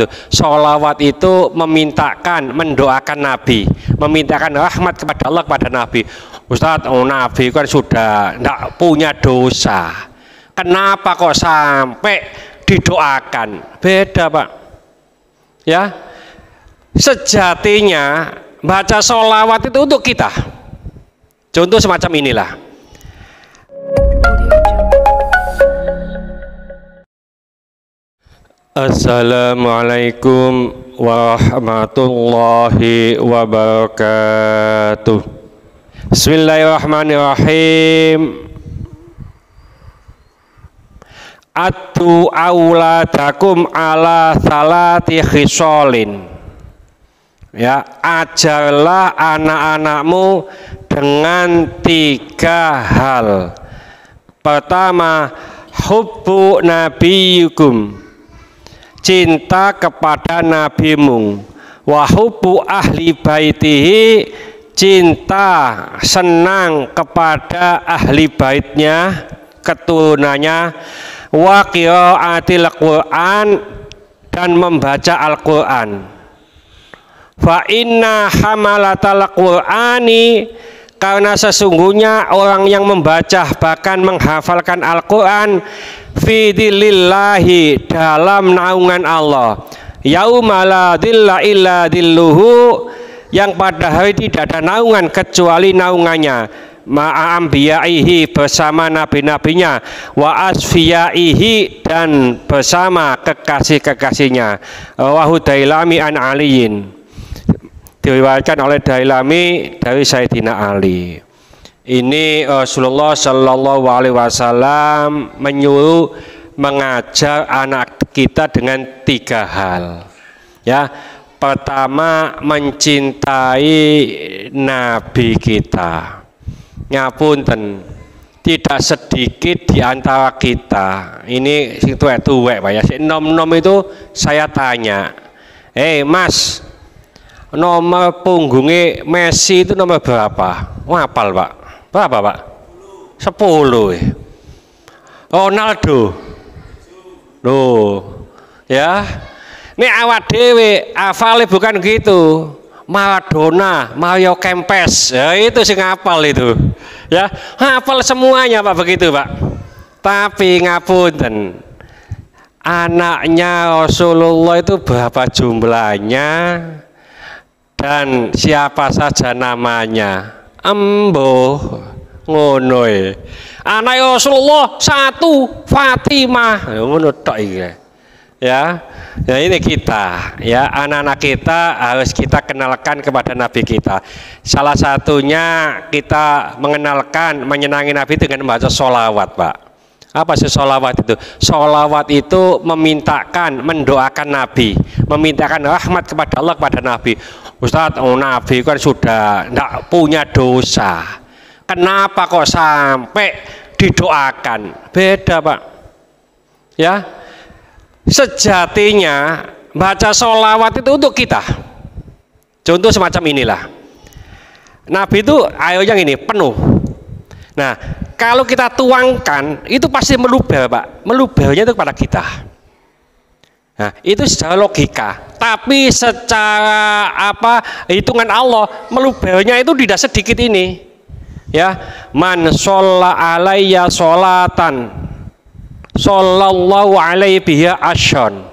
itu? Sholawat itu memintakan, mendoakan Nabi, memintakan rahmat kepada Allah, kepada Nabi. Ustadz, Nabi kan sudah tidak punya dosa, kenapa kok sampai didoakan? Beda, Pak. Ya, sejatinya baca sholawat itu untuk kita. Contoh semacam inilah. Assalamualaikum warahmatullahi wabarakatuh. Bismillahirrahmanirrahim. Atu auladakum ala salati khisolin. Ya, ajarlah anak-anakmu dengan 3 hal. Pertama, hubbu nabiyukum, cinta kepada nabimu. Wa hubbu ahli baitihi, cinta senang kepada ahli baitnya, keturunannya. Wa qiraatil Qur'an, dan membaca Al-Qur'an. Fa inna hamalatal Qur'ani, karena sesungguhnya orang yang membaca bahkan menghafalkan Al-Qur'an, fi dzillillahi, dalam naungan Allah, yauma la dzilla illa dzilluhu, yang pada hari tidak ada naungan kecuali naungannya, ma'ambiyaihi, bersama nabi-nabinya, wa asfiyaihi, dan bersama kekasih-kekasihnya. Rawahu Dailami an Aliyin, diriwayatkan oleh Dailami dari Sayyidina Ali. Ini Rasulullah Shallallahu Alaihi Wasallam menyuruh mengajar anak kita dengan 3 hal. Ya, pertama, mencintai Nabi kita. Ngapunten, tidak sedikit di antara kita ini sing tuwek-tuwek, Pak ya, sing nom-nom itu saya tanya, Mas, nomor punggungnya Messi itu nomor berapa? Hafal, Pak? Berapa, Pak? 10. Ronaldo, loh, ya. Ini awak dewe hafalnya bukan gitu. Maradona, Mario Kempes, ya itu sing hafal itu. Ya, hafal semuanya, Pak, begitu, Pak. Tapi ngapunten, anaknya Rasulullah itu berapa jumlahnya dan siapa saja namanya? Embuh ngono e. Anak Rasulullah 1 Fatimah, ngono tok iki. Ya, ya ini kita, ya, anak-anak kita harus kita kenalkan kepada Nabi kita. Salah satunya kita mengenalkan, menyenangi Nabi dengan membaca sholawat, Pak. Apa sih sholawat itu? Sholawat itu memintakan, mendoakan Nabi, memintakan rahmat kepada Allah, kepada Nabi. Ustadz, Nabi kan sudah tidak punya dosa, kenapa kok sampai didoakan? Beda, Pak. Ya, sejatinya baca sholawat itu untuk kita. Contoh semacam inilah. Nabi itu ayonya ini penuh. Nah, kalau kita tuangkan itu pasti melubel, Pak. Melubelnya itu kepada kita. Nah, itu secara logika. Tapi secara hitungan Allah, melubelnya itu tidak sedikit ini. Ya, man sholla alayya sholatan sallallahu alaihi biha asyon.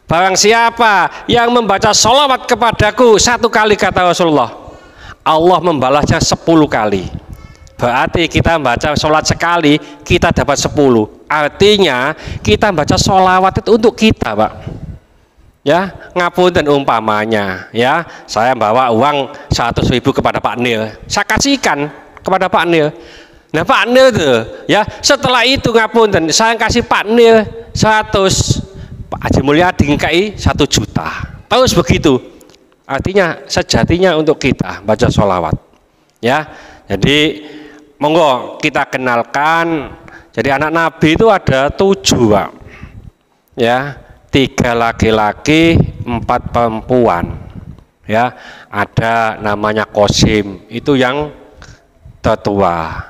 Barang siapa yang membaca sholawat kepadaku 1 kali, kata Rasulullah, Allah membalasnya 10 kali. Berarti kita membaca sholat sekali, kita dapat 10. Artinya kita membaca sholawat itu untuk kita, Pak. Ya, ngapunten umpamanya, ya, saya bawa uang 100.000 kepada Pak Nil, saya kasihkan kepada Pak Nil. Nah, Pak Nil tuh, ya, setelah itu ngapunten, saya kasih Pak Nil 100, Pak Haji Mulyadi ngkai 1 juta. Terus begitu. Artinya sejatinya untuk kita baca sholawat. Ya, jadi monggo kita kenalkan. Jadi anak Nabi itu ada 7, Pak. Ya, 3 laki-laki, 4 perempuan. Ya, ada namanya Qasim, itu yang tertua.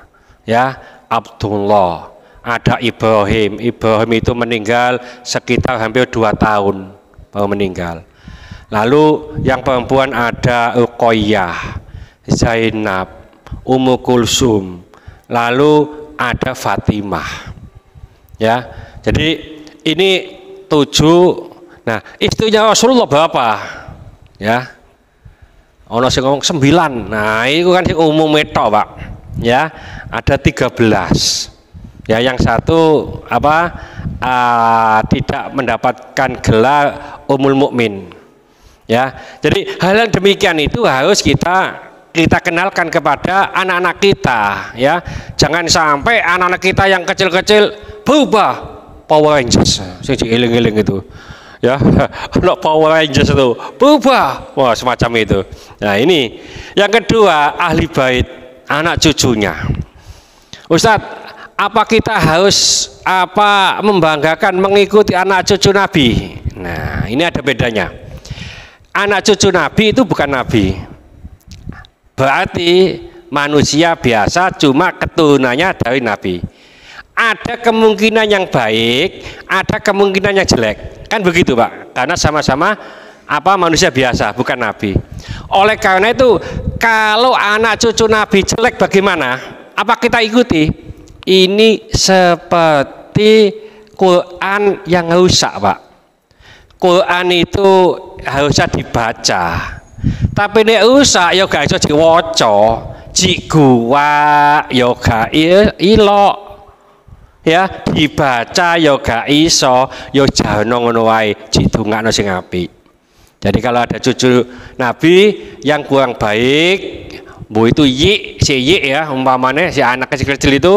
Ya, Abdullah, ada Ibrahim. Ibrahim itu meninggal sekitar hampir 2 tahun baru meninggal. Lalu yang perempuan ada Uqayyah, Zainab, Ummu Kulsum, lalu ada Fatimah. Ya, jadi ini 7. Nah, istrinya Rasulullah berapa? Ya, ono sing ngomong 9. Nah, itu kan sing umum tok, Pak. Ya, ada 13. Ya, yang satu tidak mendapatkan gelar Ummul Mukmin. Ya, jadi hal yang demikian itu harus kita kenalkan kepada anak-anak kita, ya. Jangan sampai anak-anak kita yang kecil-kecil berubah Power Rangers, sing eling-eling itu. Ya, anak Power Rangers itu berubah, wah semacam itu. Nah, ini yang kedua, ahli bait, anak cucunya. Ustadz, apa kita harus membanggakan mengikuti anak cucu Nabi? Nah, ini ada bedanya. Anak cucu Nabi itu bukan Nabi, berarti manusia biasa, cuma keturunannya dari Nabi. Ada kemungkinan yang baik, ada kemungkinan yang jelek, kan begitu Pak, karena sama-sama manusia biasa, bukan Nabi. Oleh karena itu, kalau anak cucu Nabi jelek bagaimana? Apa kita ikuti? Ini seperti Quran yang rusak, Pak. Quran itu harusnya dibaca, tapi nek rusak ya gak iso diwaca, jiguwa ya gak ilok, ya dibaca ya gak iso, ya jarno ngono wae, didongakno sing apik. Jadi kalau ada cucu Nabi yang kurang baik, bu itu si ya, umpamanya si anak kecil-kecil itu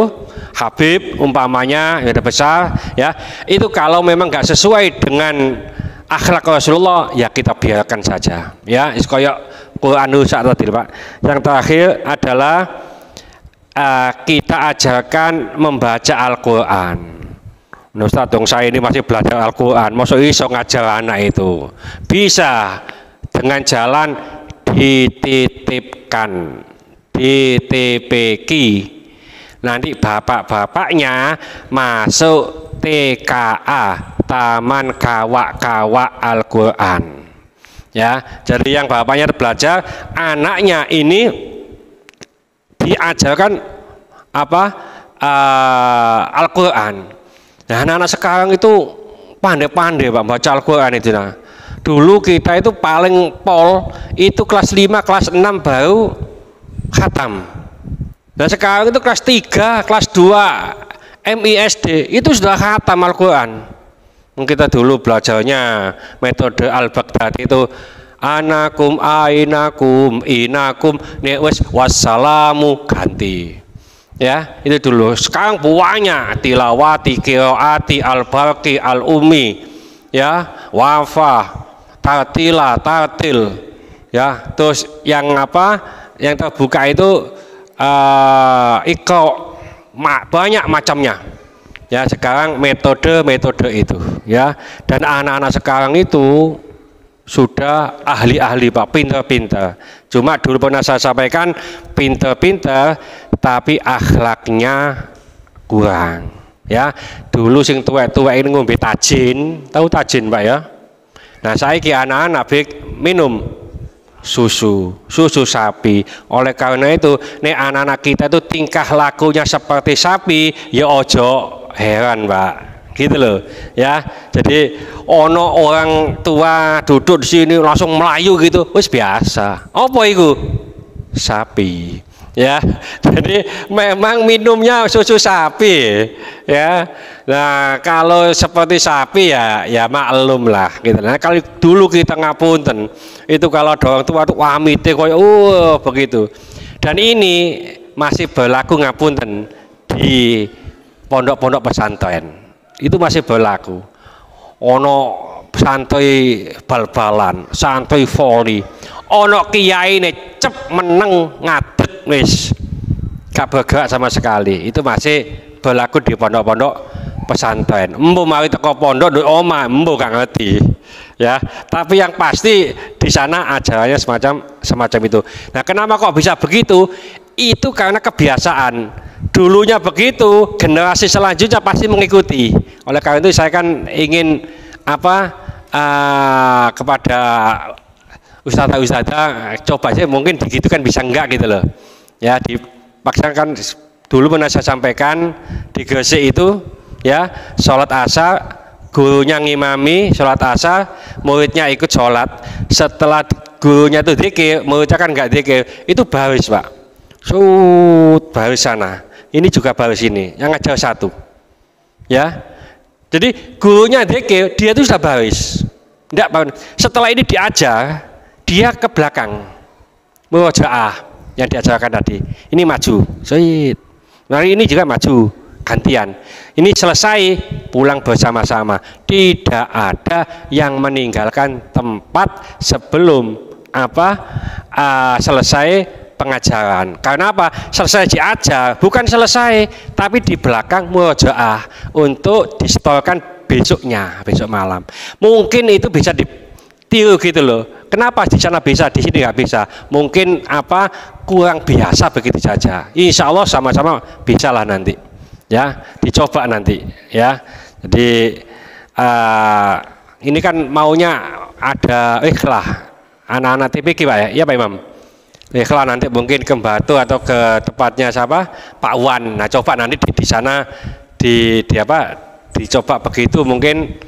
Habib umpamanya, ya udah besar, ya itu kalau memang gak sesuai dengan akhlak Rasulullah, ya kita biarkan saja, ya kayak Quran rusak tadi Pak. Yang terakhir adalah kita ajarkan membaca Al-Quran. Ustaz, dong saya ini masih belajar Al-Quran, masa iso ngajar anak itu? Bisa dengan jalan dititipkan, DTPQ. Nanti bapak-bapaknya masuk TKA, Taman Kawak-Kawak Al-Quran. Ya, jadi yang bapaknya belajar, anaknya ini diajarkan Al-Quran. Nah, anak-anak sekarang itu pandai-pandai Pak baca Al-Quran itu. Nah, dulu kita itu paling pol itu kelas 5, kelas 6 baru khatam. Nah, sekarang itu kelas 3, kelas 2 MISD itu sudah khatam Al-Quran. Kita dulu belajarnya metode Al-Baghdadi itu anakum ainakum inakum wes wassalamu ganti, ya itu dulu. Sekarang banyak tilawati, qiraati, al-barqi, al-umi, ya wafah, tartil, ya terus yang yang terbuka itu ikro, banyak macamnya. Ya sekarang metode itu, ya, dan anak-anak sekarang itu sudah ahli-ahli Pak, pinter-pinter. Cuma dulu pernah saya sampaikan pinter-pinter tapi akhlaknya kurang, ya. Dulu sing tua-tua ini ngombe tajin, tahu tajin Pak ya. Nah saya anak-anak minum susu sapi. Oleh karena itu nih anak-anak kita itu tingkah lakunya seperti sapi, ya ojo heran Pak, gitu loh, ya. Jadi ono orang tua duduk di sini langsung melayu gitu, wis biasa. Apa itu? Sapi, ya. Jadi memang minumnya susu sapi, ya. Nah kalau seperti sapi ya maklum lah, gitu. Nah kalau dulu kita ngapunten itu kalau ada orang tua tuh wamite koyo begitu. Dan ini masih berlaku ngapunten di pondok-pondok pesantren itu masih berlaku. Ono santai bal-balan, santai voli, ono kiai ini cep meneng ngadeg wis gak bergerak sama sekali. Itu masih berlaku di pondok-pondok pesantren. Embo mari teko pondok nduk omah, embo gak ngerti, ya. Tapi yang pasti di sana ajarannya semacam itu. Nah, kenapa kok bisa begitu? Itu karena kebiasaan. Dulunya begitu, generasi selanjutnya pasti mengikuti. Oleh karena itu saya kan ingin kepada ustadzah coba aja mungkin begitu kan bisa enggak gitu loh ya, dipaksakan. Dulu pernah saya sampaikan di Gresik itu ya, sholat asar gurunya ngimami sholat asar, muridnya ikut sholat. Setelah gurunya itu dzikir, muridnya kan enggak dzikir, itu baris Pak, baris sana, ini juga baris ini, yang ngajar satu ya. Jadi gurunya dzikir, dia itu sudah baris. Enggak, setelah ini diajar, dia ke belakang murojaah yang diajarkan tadi, ini maju, hari ini juga maju, gantian. Ini selesai pulang bersama-sama. Tidak ada yang meninggalkan tempat sebelum selesai pengajaran. Karena apa? Selesai diajar, bukan selesai, tapi di belakang murojaah untuk disetorkan besok malam. Mungkin itu bisa ditiru gitu loh. Kenapa di sana bisa, di sini nggak bisa? Mungkin kurang biasa begitu saja. Insya Allah sama-sama bisa lah nanti. Ya, dicoba nanti. Ya, jadi ini kan maunya ada ikhlas anak-anak TPQ Pak ya, iya Pak Imam. Ikhlas nanti mungkin ke Batu atau ke tempatnya siapa? Pak Wan. Nah, coba nanti di sana dicoba begitu mungkin.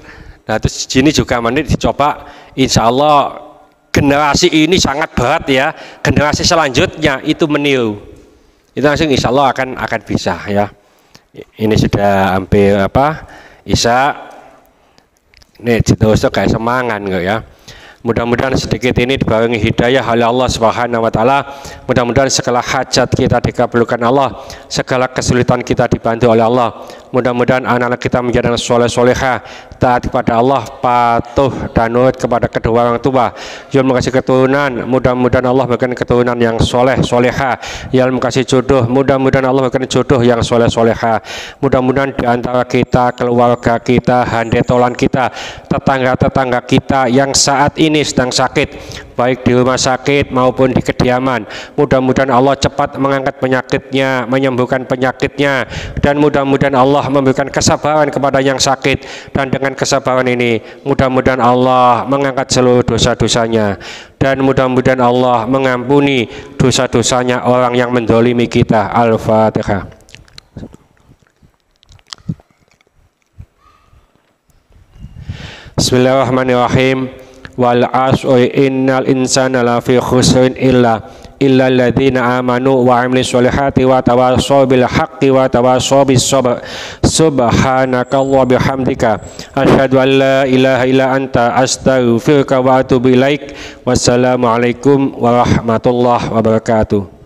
Nah, terus sini juga nanti dicoba. Insya Allah generasi ini sangat berat ya, generasi selanjutnya itu meniru, itu langsung insya Allah akan bisa ya. Ini sudah hampir Isya, nih terus kayak semangat enggak ya. Mudah-mudahan sedikit ini dibarengi hidayah oleh Allah Subhanahu wa taala. Mudah-mudahan segala hajat kita dikabulkan Allah, segala kesulitan kita dibantu oleh Allah. Mudah-mudahan anak-anak kita menjadi anak soleh-solehah, taat kepada Allah, patuh dan nurut kepada kedua orang tua. Ya Allah kasih keturunan, mudah-mudahan Allah berikan keturunan yang soleh-solehah. Ya Allah kasih jodoh, mudah-mudahan Allah berikan jodoh yang soleh-solehah. Mudah-mudahan di antara kita, keluarga kita, handetolan kita, tetangga-tetangga kita yang saat ini sedang sakit, baik di rumah sakit maupun di kediaman, mudah-mudahan Allah cepat mengangkat penyakitnya, menyembuhkan penyakitnya, dan mudah-mudahan Allah memberikan kesabaran kepada yang sakit, dan dengan kesabaran ini mudah-mudahan Allah mengangkat seluruh dosa-dosanya, dan mudah-mudahan Allah mengampuni dosa-dosanya orang yang mendolimi kita. Al-Fatihah. Bismillahirrahmanirrahim. Wal asri innal insana lafi khusrin illa alladziina amanu wa 'amilus solihati wa tawassaw bil haqqi wa tawassaw bis sabr. Subhanakallahumma bihamdika asyhadu an la ilaha illa anta astaghfiruka wa atubu ilaik. Wassalamualaikum warahmatullahi wabarakatuh.